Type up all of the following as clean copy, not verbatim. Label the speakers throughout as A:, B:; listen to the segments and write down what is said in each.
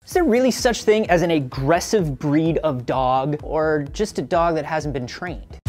A: Is there really such thing as an aggressive breed of dog, or just a dog that hasn't been trained?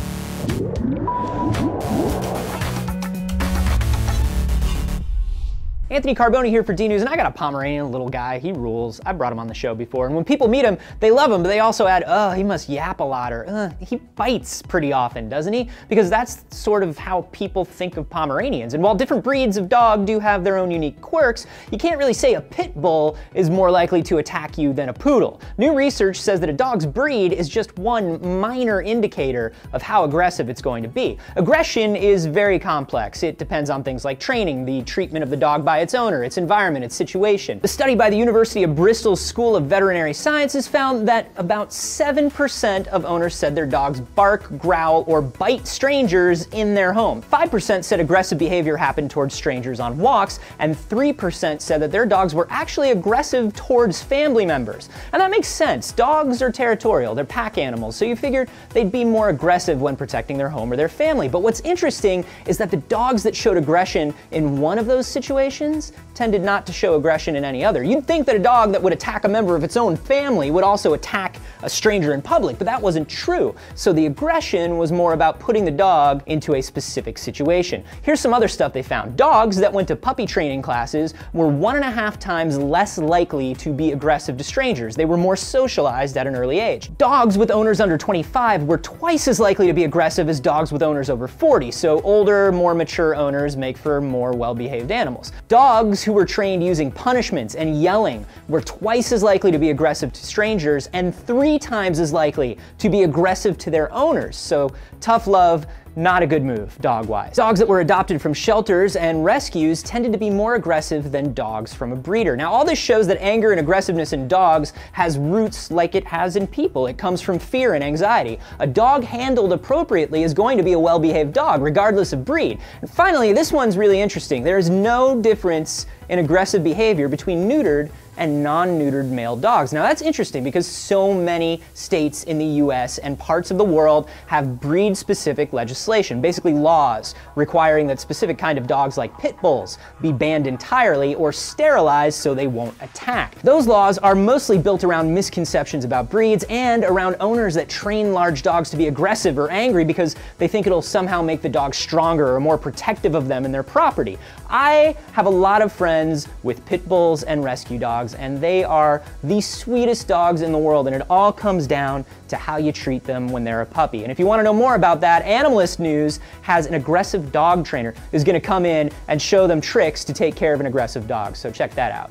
A: Anthony Carboni here for D-News, and I got a Pomeranian little guy. He rules. I brought him on the show before, and when people meet him, they love him, but they also add, oh, he must yap a lot, or he bites pretty often, doesn't he? Because that's sort of how people think of Pomeranians. And while different breeds of dog do have their own unique quirks, you can't really say a pit bull is more likely to attack you than a poodle. New research says that a dog's breed is just one minor indicator of how aggressive it's going to be. Aggression is very complex. It depends on things like training, the treatment of the dog by its owner, its environment, its situation. The study by the University of Bristol's School of Veterinary Sciences found that about 7% of owners said their dogs bark, growl, or bite strangers in their home. 5% said aggressive behavior happened towards strangers on walks, and 3% said that their dogs were actually aggressive towards family members. And that makes sense. Dogs are territorial, they're pack animals, so you figured they'd be more aggressive when protecting their home or their family. But what's interesting is that the dogs that showed aggression in one of those situations tended not to show aggression in any other. You'd think that a dog that would attack a member of its own family would also attack a stranger in public, but that wasn't true. So the aggression was more about putting the dog into a specific situation. Here's some other stuff they found. Dogs that went to puppy training classes were 1.5 times less likely to be aggressive to strangers. They were more socialized at an early age. Dogs with owners under 25 were twice as likely to be aggressive as dogs with owners over 40. So older, more mature owners make for more well-behaved animals. Dogs who were trained using punishments and yelling were twice as likely to be aggressive to strangers and 3 times as likely to be aggressive to their owners. So tough love, not a good move, dog-wise. Dogs that were adopted from shelters and rescues tended to be more aggressive than dogs from a breeder. Now, all this shows that anger and aggressiveness in dogs has roots like it has in people. It comes from fear and anxiety. A dog handled appropriately is going to be a well-behaved dog, regardless of breed. And finally, this one's really interesting. There is no difference in aggressive behavior between neutered and non-neutered male dogs. Now that's interesting because so many states in the US and parts of the world have breed-specific legislation, basically laws requiring that specific kind of dogs like pit bulls be banned entirely or sterilized so they won't attack. Those laws are mostly built around misconceptions about breeds and around owners that train large dogs to be aggressive or angry because they think it'll somehow make the dog stronger or more protective of them and their property. I have a lot of friends with pit bulls and rescue dogs, and they are the sweetest dogs in the world, and it all comes down to how you treat them when they're a puppy. And if you want to know more about that, Animalist News has an aggressive dog trainer who's going to come in and show them tricks to take care of an aggressive dog, so check that out.